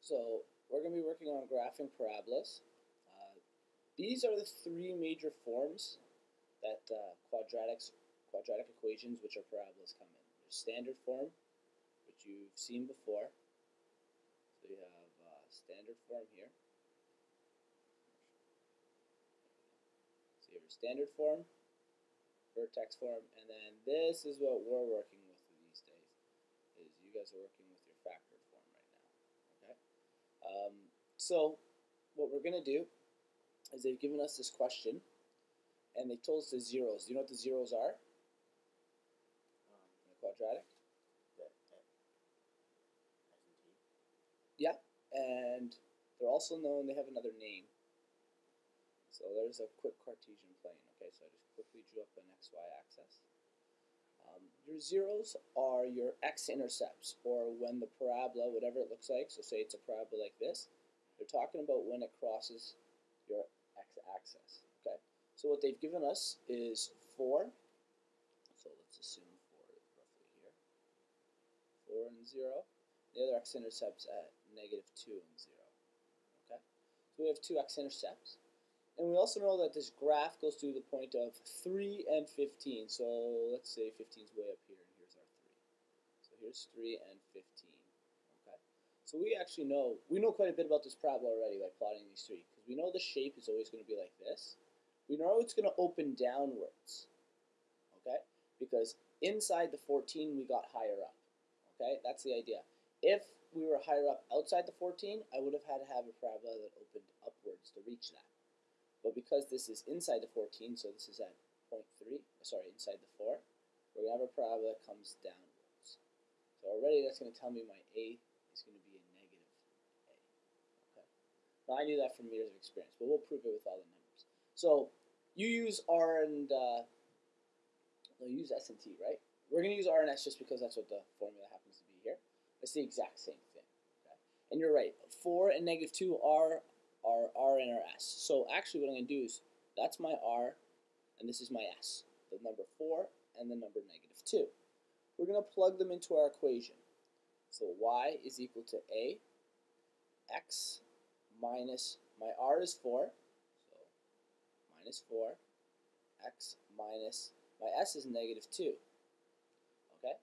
So we're going to be working on graphing parabolas. These are the three major forms that quadratic equations, which are parabolas, come in. There's standard form, which you've seen before. So you have standard form here. So you have your standard form, vertex form, and then this is what we're working with these days. Is you guys are working with your factored form right now. Okay. So what we're going to do is they've given us this question, and they told us the zeros. Do you know what the zeros are in a quadratic? Yeah, and they're also known, they have another name. So there's a quick Cartesian plane. Okay, so I just quickly drew up an XY axis. Your zeros are your x-intercepts, or when the parabola, whatever it looks like, so say it's a parabola like this, they're talking about when it crosses your x-axis. Okay, so what they've given us is 4. So let's assume 4 is roughly here. 4 and 0. The other x-intercepts at -2 and 0. Okay, so we have two x-intercepts. And we also know that this graph goes through the point of 3 and 15. So let's say 15 is way up here, and here's our 3. So here's 3 and 15. Okay. So we actually know, quite a bit about this parabola already by plotting these three, because we know the shape is always going to be like this. We know it's going to open downwards. Okay, because inside the 14 we got higher up. Okay, that's the idea. If we were higher up outside the 14, I would have had to have a parabola that opened upwards to reach that. But because this is inside the 14, so this is at inside the 4, we're going to have a parabola that comes downwards. So already that's going to tell me my A is going to be a negative A. Okay. Now I knew that from years of experience, but we'll prove it with all the numbers. So you use R and, use S and T, right? We're going to use R and S just because that's what the formula happens to be here. It's the exact same thing. Okay? And you're right, 4 and -2 are our R and our S. So actually what I'm going to do is, that's my R, and this is my S. The number 4 and the number -2. We're going to plug them into our equation. So Y is equal to A, X minus, my R is 4, so minus 4, X minus, my S is -2. Okay?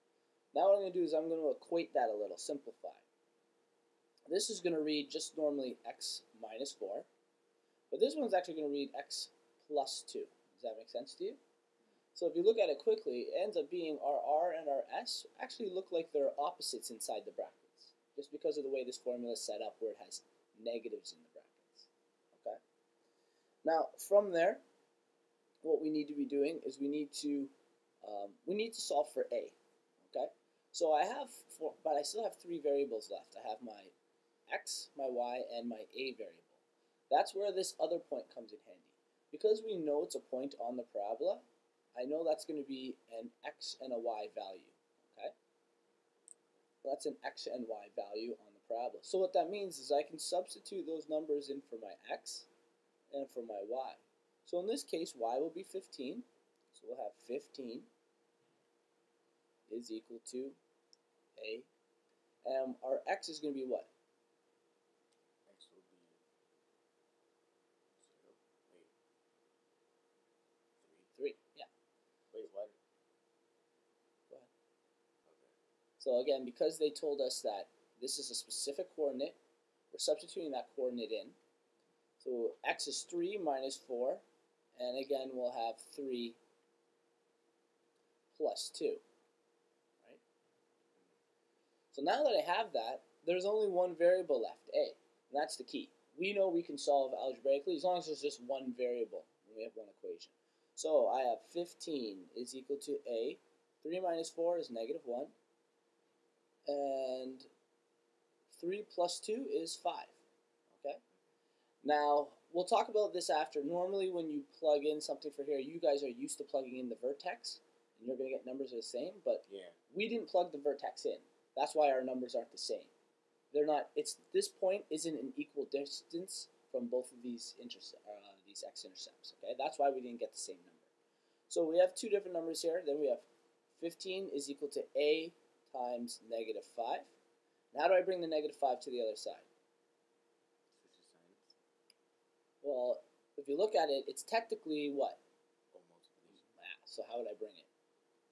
Now what I'm going to do is I'm going to equate that a little, simplify. This is going to read just normally x minus 4, but this one's actually going to read x plus 2. Does that make sense to you? So if you look at it quickly, it ends up being our R and our S actually look like they're opposites inside the brackets, just because of the way this formula is set up where it has negatives in the brackets. Okay. Now from there, what we need to be doing is we need to solve for A. Okay. So I have 4, but I still have 3 variables left. I have my X, my Y, and my A variable. That's where this other point comes in handy. Because we know it's a point on the parabola, I know that's going to be an X and a Y value. Okay? That's an X and Y value on the parabola. So what that means is I can substitute those numbers in for my X and for my Y. So in this case, Y will be 15. So we'll have 15 is equal to A. And our X is going to be what? 3, yeah. Wait, what? Go ahead. Okay. So again, because they told us that this is a specific coordinate, we're substituting that coordinate in. So x is 3 minus 4, and again we'll have 3 plus 2. Right? So now that I have that, there's only one variable left, A, and that's the key. We know we can solve algebraically as long as there's just one variable when we have one equation. So I have 15 is equal to A. 3 minus 4 is -1. And 3 plus 2 is 5. Okay? Now, we'll talk about this after. Normally when you plug in something for here, you guys are used to plugging in the vertex, and you're going to get numbers the same, but yeah, we didn't plug the vertex in. That's why our numbers aren't the same. They're not, this point isn't an equal distance from both of these x-intercepts. Okay, that's why we didn't get the same number. So we have two different numbers here. Then we have 15 is equal to A times -5. And how do I bring the -5 to the other side? Well, if you look at it, it's technically what? Almost these. Yeah, so how would I bring it?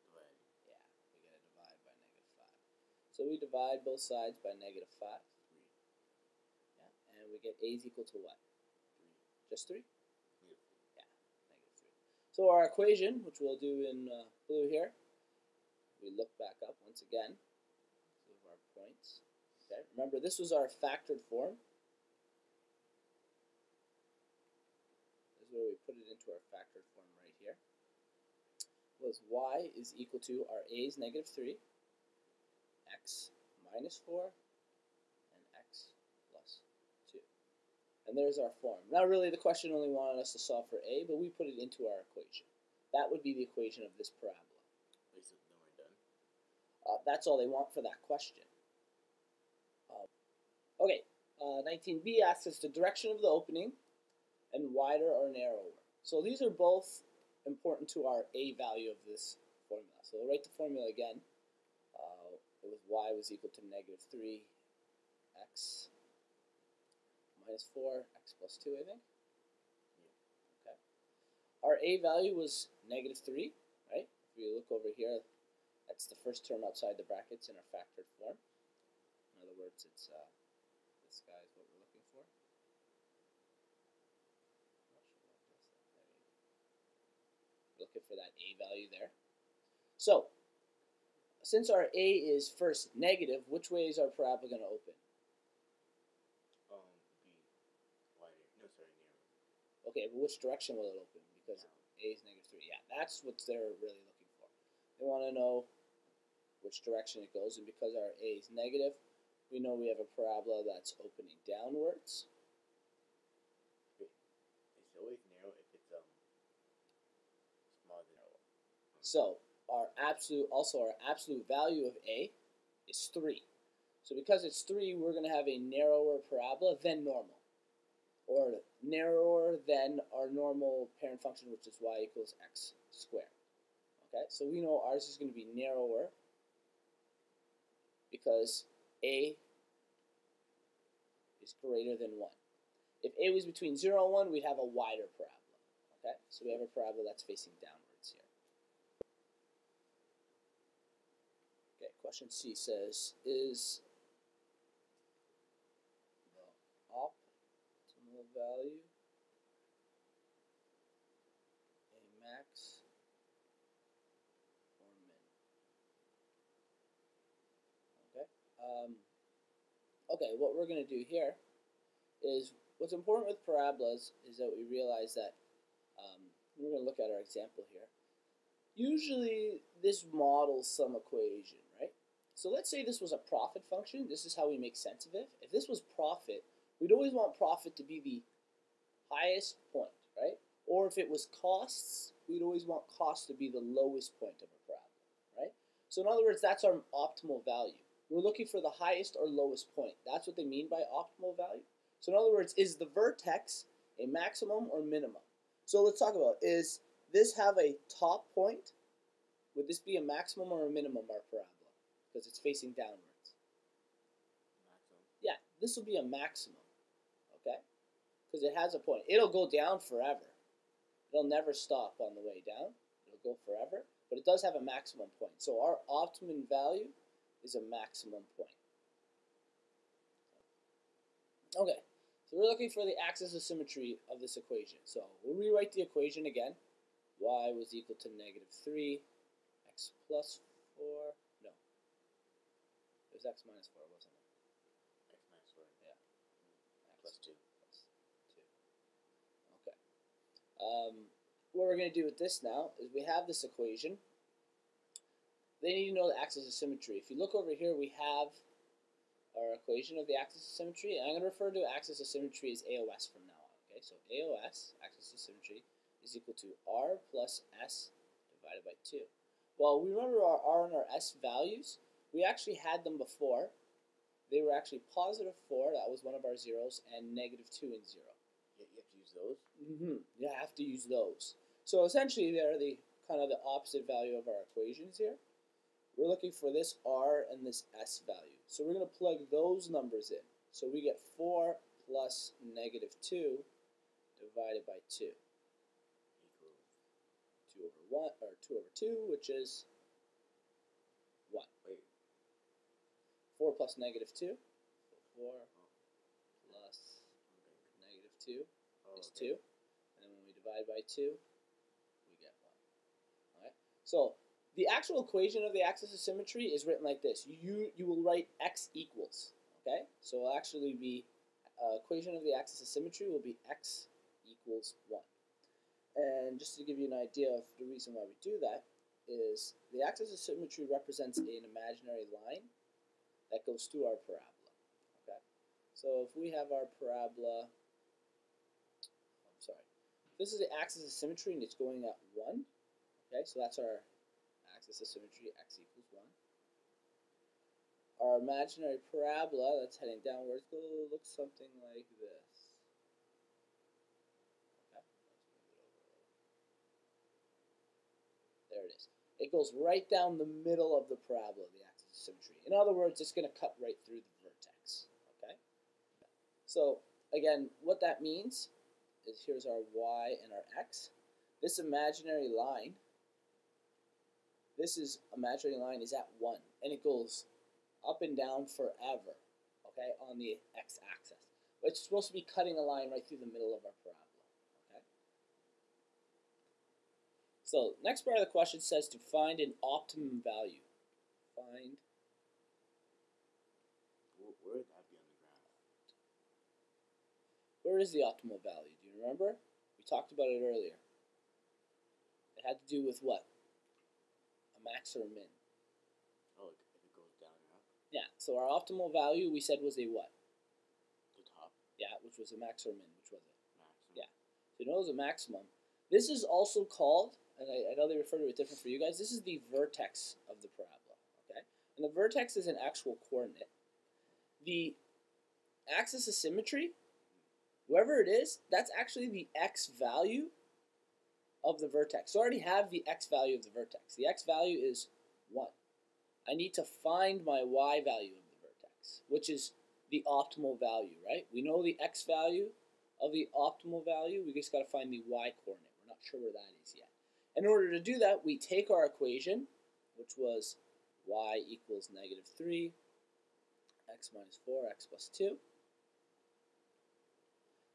Divide. Yeah, we gotta divide by -5. So we divide both sides by -5. 3. Yeah, and we get a is equal to what? 3. Just 3? Yep. Yeah, -3. So our equation, which we'll do in blue here, we look back up once again. Of our points. Okay, remember this was our factored form. This is where we put it into our factored form right here. Was y is equal to our a is -3, x minus 4, and x plus 2. And there's our form. Now really the question only wanted us to solve for a, but we put it into our equation. That would be the equation of this parabola. Wait, so then we're done? That's all they want for that question. Okay, 19b asks us the direction of the opening and wider or narrower. So these are both important to our a value of this formula. So we'll write the formula again. It was y was equal to -3 x minus 4 x plus 2, I think. Yeah. Okay. Our a value was -3, right? If you look over here, that's the first term outside the brackets in our factored form. In other words, it's this guy is what we're looking for. Looking for that a value there. So, since our a is first negative, which way is our parabola going to open? Be wider. No, sorry, narrow. Okay, but which direction will it open? Because a is -3. Yeah, that's what they're really looking for. They want to know which direction it goes, and because our a is negative, we know we have a parabola that's opening downwards. Wait, it's always narrow if it's smaller than narrow. So our absolute value of a is 3. So because it's 3, we're going to have a narrower parabola than normal, or narrower than our normal parent function, which is y equals x squared. Okay, so we know ours is going to be narrower because a is greater than 1. If a was between 0 and 1, we'd have a wider parabola. Okay, so we have a parabola that's facing downwards here. Okay, question C says, is the optimal value a max or min? Okay. Okay, what we're going to do here is, what's important with parabolas is that we realize that, we're going to look at our example here. Usually this models some equation, right? So let's say this was a profit function. This is how we make sense of it. If this was profit, we'd always want profit to be the highest point, right? Or if it was costs, we'd always want cost to be the lowest point of a parabola, right? So in other words, that's our optimal value. We're looking for the highest or lowest point. That's what they mean by optimal value. So in other words, is the vertex a maximum or minimum? So let's talk about, is this have a top point? Would this be a maximum or a minimum, our parabola? Because it's facing downwards. Maximum. Yeah, this will be a maximum, okay? Because it has a point. It'll go down forever. It'll never stop on the way down. It'll go forever, but it does have a maximum point. So our optimum value is a maximum point. Okay, so we're looking for the axis of symmetry of this equation. So we'll rewrite the equation again. Y was equal to -3, x plus 4, no. It was x minus 4, wasn't it? X minus 4. Yeah. Plus 2. Plus 2. Okay. What we're going to do with this now is we have this equation. They need to know the axis of symmetry. If you look over here, we have our equation of the axis of symmetry, and I'm going to refer to axis of symmetry as AOS from now on. Okay, so AOS, axis of symmetry, is equal to R plus S divided by 2. Well, we remember our R and our S values. We actually had them before. They were actually +4, that was one of our zeros, and -2 and 0. You have to use those? You have to use those. So essentially, they're the kind of the opposite value of our equations here. We're looking for this R and this S value. So we're going to plug those numbers in. So we get 4 plus -2 divided by 2. Equals 2 over 1, or 2 over 2, which is 1. wait. 4 plus negative 2. So 4 plus negative 2 is 2. And then when we divide by 2, we get 1. Alright? So the actual equation of the axis of symmetry is written like this. You will write x equals. Okay? So it'll actually be equation of the axis of symmetry will be x equals 1. And just to give you an idea of the reason why we do that is the axis of symmetry represents an imaginary line that goes through our parabola. Okay? So if we have our parabola, this is the axis of symmetry and it's going at 1. Okay, so that's our axis of symmetry, x equals 1. Our imaginary parabola that's heading downwards looks something like this. Okay, there it is. It goes right down the middle of the parabola, the axis of symmetry. In other words, it's going to cut right through the vertex. Okay. So again, what that means is here's our y and our x. This imaginary line. This imaginary line is at 1, and it goes up and down forever, okay, on the x-axis. But it's supposed to be cutting a line right through the middle of our parabola, okay? So, next part of the question says to find an optimum value. Find. Where would that be on the graph? Where is the optimal value? Do you remember? We talked about it earlier. It had to do with what? A max or a min. Oh, if it goes down and up? Yeah, so our optimal value we said was a what? The top? Yeah, which was a max or min, which was it? Maximum. Yeah, so you know it was a maximum. This is also called, and I know they refer to it different for you guys, this is the vertex of the parabola, okay? And the vertex is an actual coordinate. The axis of symmetry, wherever it is, that's actually the x value of the vertex. So I already have the x value of the vertex. The x value is 1. I need to find my y value of the vertex, which is the optimal value, right? We know the x value of the optimal value. We just got to find the y coordinate. We're not sure where that is yet. In order to do that, we take our equation, which was y equals negative 3, x minus 4, x plus 2.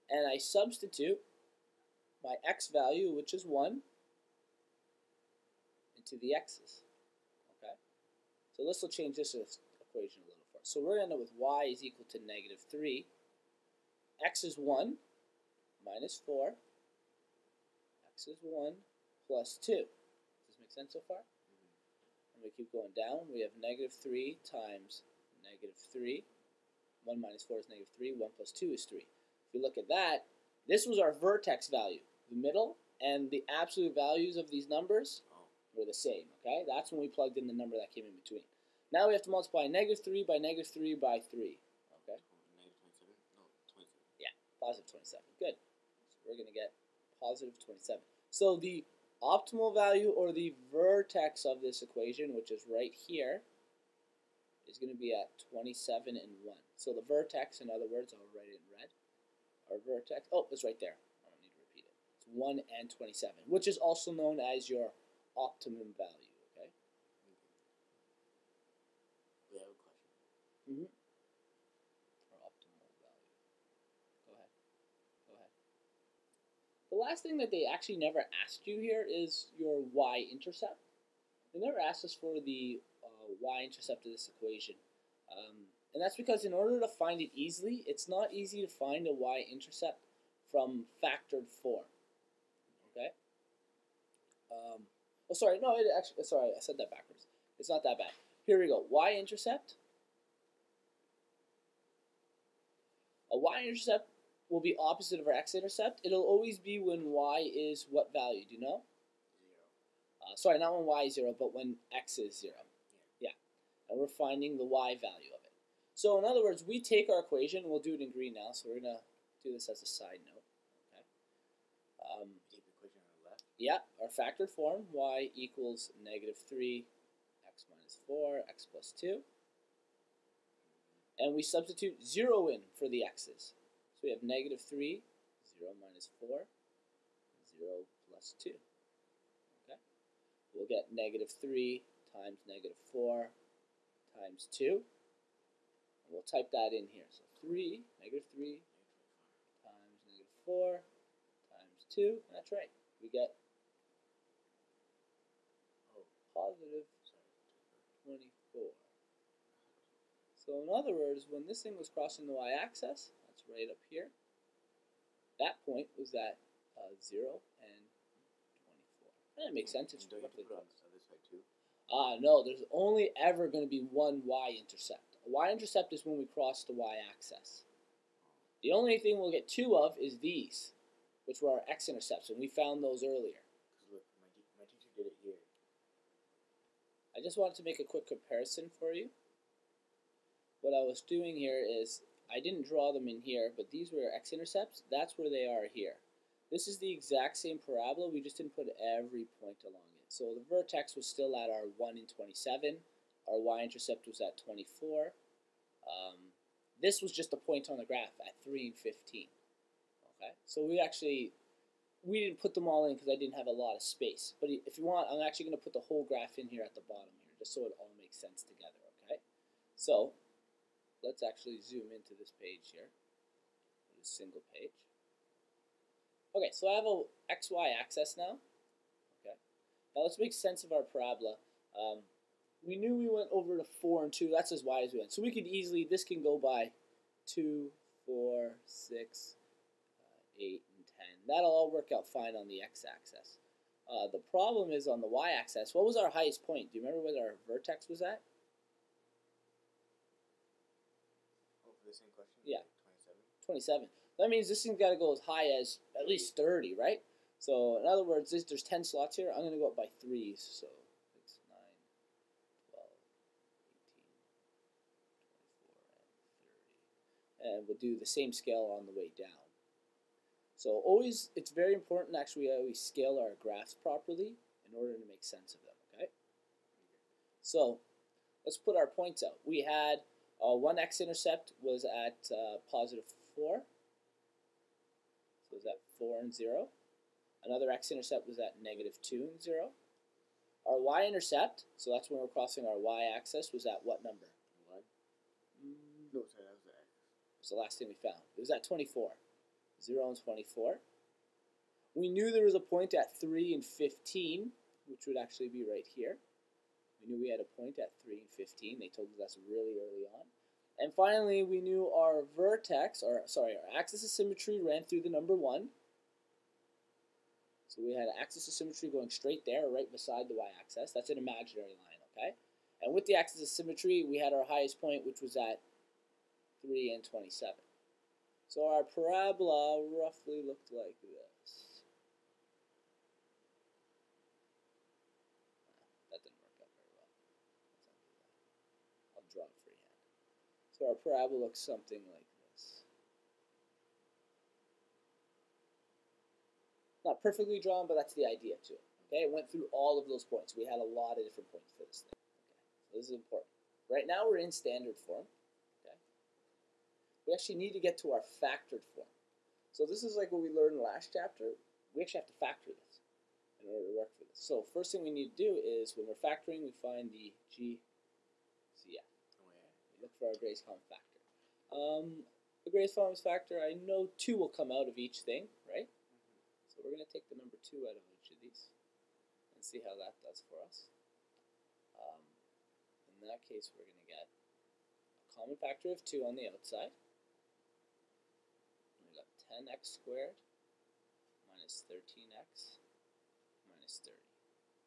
And I substitute my x value, which is 1, into the x's. Okay? So this will change this equation a little first. So we're going to end up with y is equal to negative 3. X is 1 minus 4. X is 1 plus 2. Does this make sense so far? And we keep going down. We have negative 3 times negative 3. 1 minus 4 is negative 3. 1 plus 2 is 3. If you look at that, this was our vertex value. The middle and the absolute values of these numbers were the same. Okay, that's when we plugged in the number that came in between. Now we have to multiply negative 3 by negative 3 by 3. Okay? Negative 27? No, 27. Yeah, positive 27. Good. So we're going to get positive 27. So the optimal value or the vertex of this equation, which is right here, is going to be at 27 and 1. So the vertex, in other words, I'll write it in red. Our vertex, oh, it's right there. I don't need to repeat it. It's 1 and 27, which is also known as your optimum value, okay? We have a question. Or optimal value. Go ahead. Go ahead. The last thing that they actually never asked you here is your Y-intercept. They never asked us for the Y-intercept of this equation. And that's because in order to find it easily, it's not easy to find a Y-intercept from factored form. Okay? Oh, sorry, no, it actually, sorry, I said that backwards. It's not that bad. Here we go. Y-intercept. A Y-intercept will be opposite of our X-intercept. It'll always be when Y is what value? Do you know? 0. Sorry, not when Y is 0, but when X is 0. Yeah. And we're finding the Y value of it. So in other words, we take our equation, we'll do it in green now, so we're going to do this as a side note. Okay. Take the equation on the left. Yeah, our factored form, y equals negative 3, x minus 4, x plus 2. And we substitute 0 in for the x's. So we have negative 3, 0 minus 4, 0 plus 2. Okay? We'll get negative 3 times negative 4 times 2. And we'll type that in here. So negative 3 times negative 4 times 2. And that's right. We get positive 24. So in other words, when this thing was crossing the y-axis, that's right up here, that point was at 0 and 24. That makes sense. It's don't you have to put it on the other side too? No, there's only ever going to be one y-intercept. A y-intercept is when we cross the y-axis. The only thing we'll get two of is these, which were our x-intercepts, and we found those earlier. Because look, my teacher did it here. I just wanted to make a quick comparison for you. What I was doing here is, I didn't draw them in here, but these were x-intercepts. That's where they are here. This is the exact same parabola, we just didn't put every point along it. So the vertex was still at our 1 and 27. Our y-intercept was at 24. This was just a point on the graph at 3 and 15. Okay, so we didn't put them all in because I didn't have a lot of space. But if you want, I'm actually going to put the whole graph in here at the bottom here, just so it all makes sense together. Okay, so let's actually zoom into this page here, this single page. Okay, so I have a xy axis now. Okay, now let's make sense of our parabola. We knew we went over to 4 and 2. That's as wide as we went. So we could easily, this can go by 2, 4, 6, 8, and 10. That'll all work out fine on the x-axis. The problem is on the y-axis. What was our highest point? Do you remember what our vertex was at? Oh, for the same question? Yeah. 27? 27. That means this thing's got to go as high as at least 30, right? So in other words, there's 10 slots here. I'm going to go up by 3s. So 6, 9, 12, 18, 24, and 30. And we'll do the same scale on the way down. So always, it's very important actually we always scale our graphs properly in order to make sense of them, okay? So let's put our points out. We had one x-intercept was at positive 4. So it was at 4 and 0. Another x-intercept was at negative 2 and 0. Our y-intercept, so that's when we're crossing our y-axis, was at what number? 1? No, sorry, that was the x. It was the last thing we found. It was at 24. 0 and 24. We knew there was a point at 3 and 15, which would actually be right here. We knew we had a point at 3 and 15. They told us that's really early on. And finally, we knew our vertex, our axis of symmetry ran through the number 1. So we had an axis of symmetry going straight there, right beside the y-axis. That's an imaginary line, okay? And with the axis of symmetry, we had our highest point, which was at 3 and 27. So our parabola roughly looked like this. That didn't work out very well. I'll draw it freehand. So our parabola looks something like this. Not perfectly drawn, but that's the idea to it. Okay, it went through all of those points. We had a lot of different points for this thing. Okay, so this is important. Right now we're in standard form. We actually need to get to our factored form. So this is like what we learned last chapter. We actually have to factor this in order to work for this. So first thing we need to do is when we're factoring, we find the GCF. We look for our greatest common factor. The greatest common factor, I know 2 will come out of each thing, right? So we're going to take the number 2 out of each of these and see how that does for us. In that case, we're going to get a common factor of 2 on the outside. 10x squared minus 13x minus 30.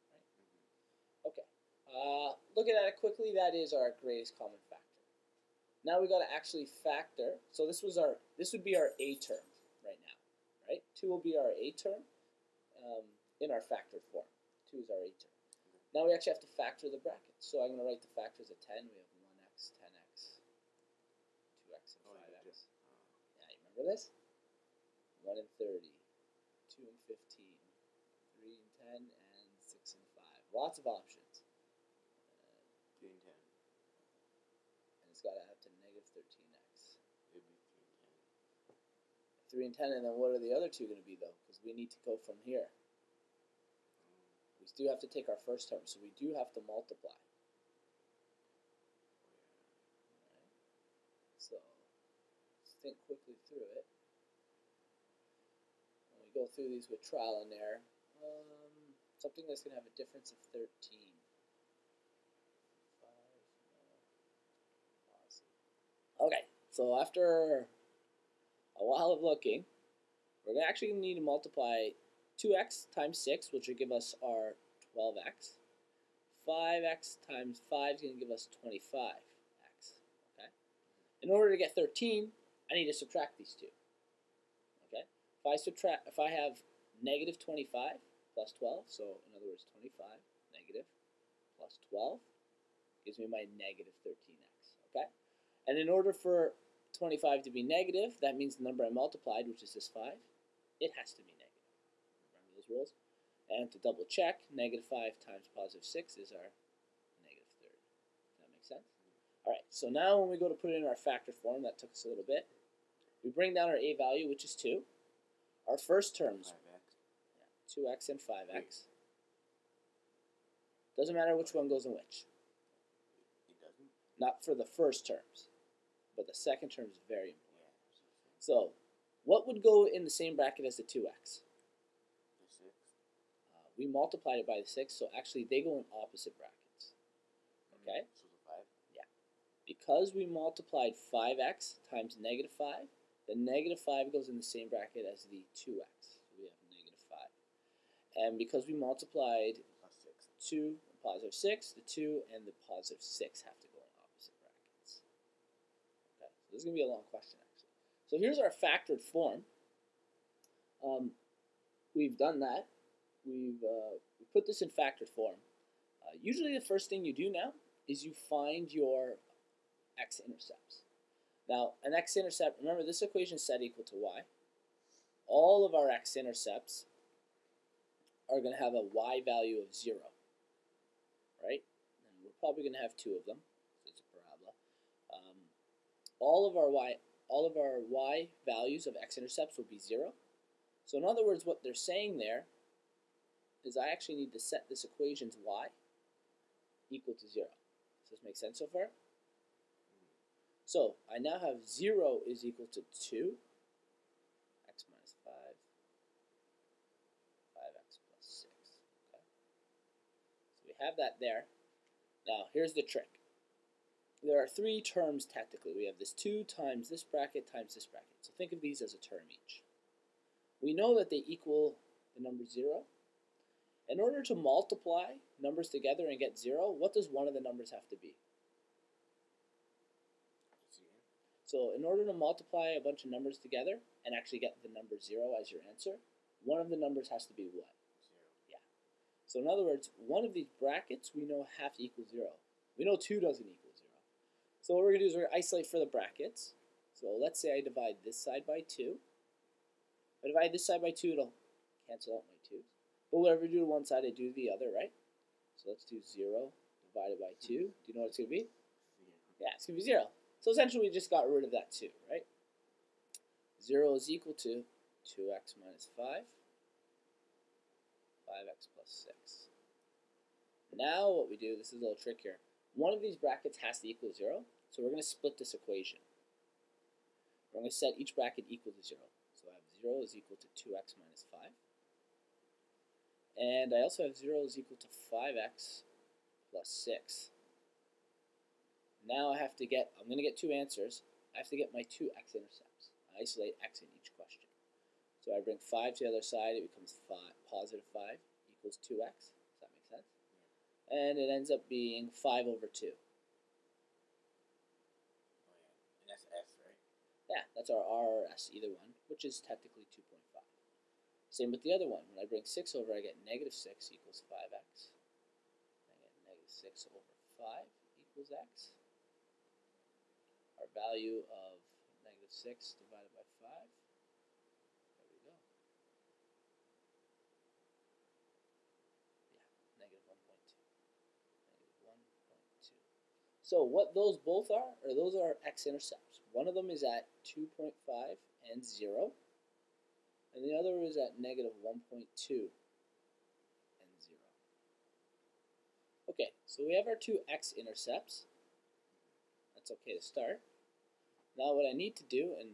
Right? Okay. Looking at it quickly, that is our greatest common factor. Now we got to actually factor. So this would be our a term right now, right? 2 will be our a term in our factored form. 2 is our a term. Now we actually have to factor the brackets. So I'm going to write the factors of 10. We have 1x, 10x, 2x, and 5x. Yeah, you remember this? 1 and 30, 2 and 15, 3 and 10, and 6 and 5. Lots of options. 3 and 10. And it's got to add up to negative 13x. It would be 3 and 10. 3 and 10, and then what are the other two going to be, though? Because we need to go from here. We do have to take our first term, so we do have to multiply. So let's think quickly through it. When we go through these with trial and error, something that's going to have a difference of 13. Okay, so after a while of looking, we're actually going to need to multiply 2x times 6, which will give us our 12x. 5x times 5 is going to give us 25x. Okay. In order to get 13, I need to subtract these two. Okay. If I have negative 25 plus 12, so in other words 25 negative plus 12 gives me my negative 13x. Okay. And in order for 25 to be negative, that means the number I multiplied, which is this 5, it has to be negative. Remember those rules? And to double check, negative 5 times positive 6 is our negative third. Does that make sense? All right, so now when we go to put it in our factor form, that took us a little bit. We bring down our a value, which is 2. Our first terms, 2x and 5x. Doesn't matter which one goes in which. It doesn't? Not for the first terms, but the second term is very important. So, what would go in the same bracket as the 2x? The 6. We multiplied it by the 6, so actually they go in opposite brackets. Okay? So the 5? Yeah. Because we multiplied 5x times negative 5, the negative 5 goes in the same bracket as the 2x. So we have negative 5. And because we multiplied Plus 6. 2 and positive 6, the 2 and the positive 6 have to go in opposite brackets. Okay, so this is going to be a long question, actually. So here's our factored form. We've done that. We put this in factored form. Usually the first thing you do now is you find your x-intercepts. Now, an x-intercept, remember this equation is set equal to y. All of our x-intercepts are going to have a y value of 0, right? And we're probably going to have 2 of them, so it's a parabola. All of our y values of x-intercepts will be 0. So in other words, what they're saying there is I actually need to set this equation's y equal to 0. Does this make sense so far? So I now have 0 is equal to 2, x minus 5, 5x plus 6. Okay. So we have that there. Now here's the trick. There are 3 terms technically. We have this 2 times this bracket times this bracket. So think of these as a term each. We know that they equal the number 0. In order to multiply numbers together and get 0, what does one of the numbers have to be? So in order to multiply a bunch of numbers together and actually get the number 0 as your answer, one of the numbers has to be what? 0. Yeah. So in other words, one of these brackets we know have to equal 0. We know 2 doesn't equal 0. So what we're going to do is we're going to isolate for the brackets. So let's say I divide this side by 2. If I divide this side by 2, it'll cancel out my 2's. But whatever I do to one side, I do to the other, right? So let's do 0 divided by 2. Do you know what it's going to be? Yeah, it's going to be 0. So essentially we just got rid of that 2, right? 0 is equal to 2x minus 5, 5x plus 6. Now what we do, this is a little trick here. One of these brackets has to equal 0, so we're going to split this equation. We're going to set each bracket equal to 0. So I have 0 is equal to 2x minus 5. And I also have 0 is equal to 5x plus 6. Now I'm going to get 2 answers. I have to get my 2 x-intercepts. I isolate x in each question. So I bring 5 to the other side, it becomes positive 5 equals 2x. Does that make sense? Yeah. And it ends up being 5 over 2. Oh, yeah. And that's S, right? Yeah, that's our R or S, either one, which is technically 2.5. Same with the other one. When I bring 6 over, I get negative 6 equals 5x. I get negative 6 over 5 equals x. Our value of negative 6 divided by 5. There we go. Yeah, negative 1.2. Negative 1.2. So what those both are those are x-intercepts. One of them is at 2.5 and 0. and the other is at negative 1.2 and 0. Okay, so we have our two x-intercepts. That's okay to start. Now what I need to do, and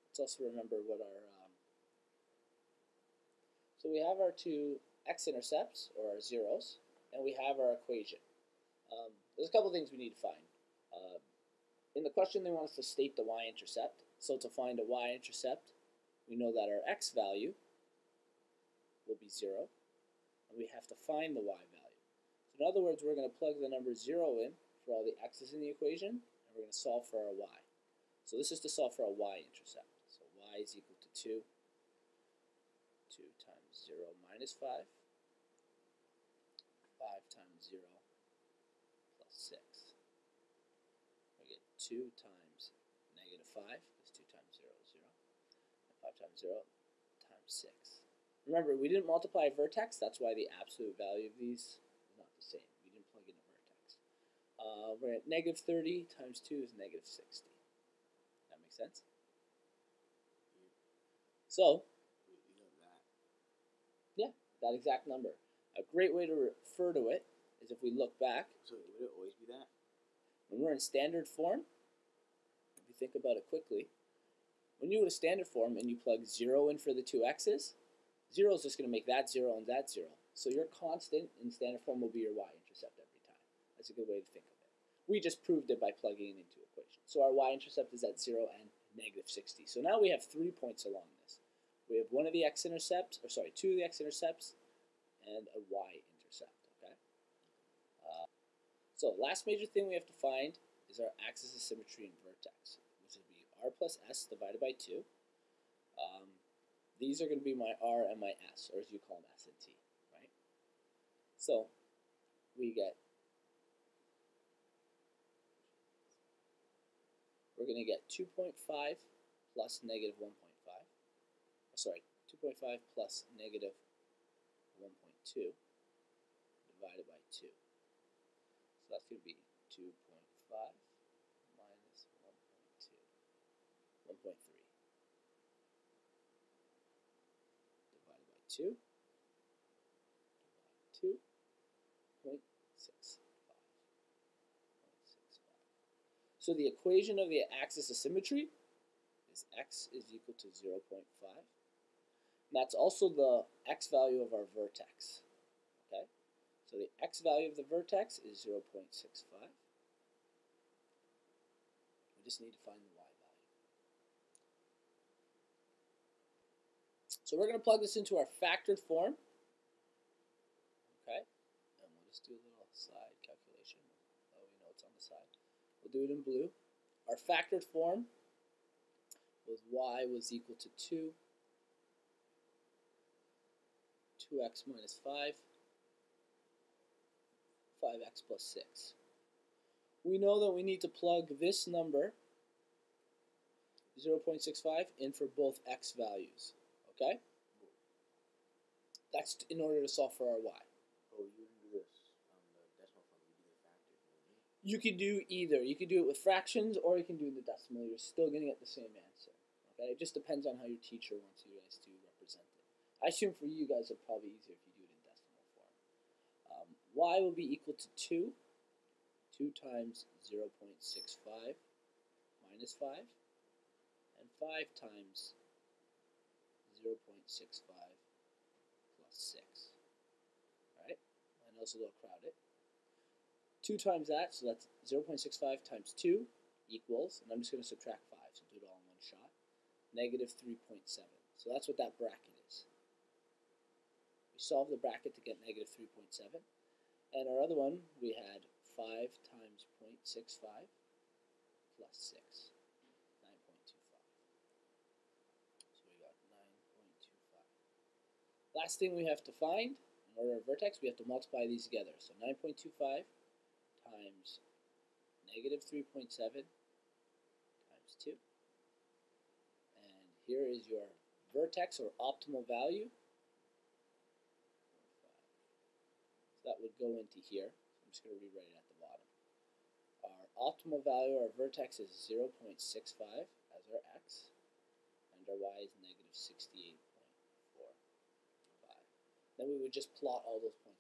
let's also remember what our, so we have our two x-intercepts, or our zeros, and we have our equation. There's a couple things we need to find. In the question, they want us to state the y-intercept. So to find a y-intercept, we know that our x value will be 0, and we have to find the y value. So in other words, we're going to plug the number 0 in for all the x's in the equation, and we're going to solve for our y. So this is to solve for a y-intercept. So y is equal to 2. 2 times 0 minus 5. 5 times 0 plus 6. We get 2 times negative 5, because 2 times 0 is 0. And 5 times 0 times 6. Remember, we didn't multiply a vertex, that's why the absolute value of these is not the same. We didn't plug in a vertex. We're at negative 30 times 2 is negative 60. That makes sense? So, yeah, that exact number. A great way to refer to it is if we look back. So would it always be that? When we're in standard form, if you think about it quickly, when you go to standard form and you plug 0 in for the two x's, 0 is just going to make that 0 and that 0. So your constant in standard form will be your y-intercept every time. That's a good way to think of it. We just proved it by plugging it into equation. So our y-intercept is at 0 and negative 60. So now we have 3 points along this. We have one of the x-intercepts, or sorry, two of the x-intercepts, and a y-intercept, okay? So last major thing we have to find is our axis of symmetry and vertex, which would be r plus s divided by 2. These are going to be my r and my s, or as you call them, s and t, right? So we get, we're going to get 2.5 plus negative 1.5. Sorry, 2.5 plus negative 1.2 divided by 2. So that's going to be 2.5 minus 1.2, 1.3 divided by 2, divided by 2, 0.65. So the equation of the axis of symmetry is x is equal to 0.5. That's also the x value of our vertex. Okay? So the x value of the vertex is 0.65. We just need to find the y value. So we're going to plug this into our factored form. Okay? And we'll just do a little side calculation. Oh, we know it's on the side. We'll do it in blue. Our factored form was y was equal to 2. 2x minus 5, 5x plus 6. We know that we need to plug this number, 0.65, in for both x values, okay? That's in order to solve for our y. Oh, you wouldn't do this on the decimal form, you do the factor, wouldn't you? You could do either. You could do it with fractions, or you can do the decimal. You're still going to get the same answer, okay? It just depends on how your teacher wants you guys to represent it. I assume for you guys it's probably easier if you do it in decimal form. Y will be equal to 2. 2 times 0.65 minus 5. And 5 times 0.65 plus 6. Alright? I know it's a little crowded. 2 times that, so that's 0.65 times 2 equals, and I'm just going to subtract 5, so do it all in one shot, negative 3.7. So that's what that bracket is. We solved the bracket to get negative 3.7. And our other one, we had 5 times 0.65 plus 6, 9.25. So we got 9.25. Last thing we have to find, in order of vertex, we have to multiply these together. So 9.25 times negative 3.7 times 2. And here is your vertex or optimal value. That would go into here. I'm just going to rewrite it at the bottom. Our optimal value, our vertex is 0.65 as our x, and our y is negative 68.5. we would just plot all those points.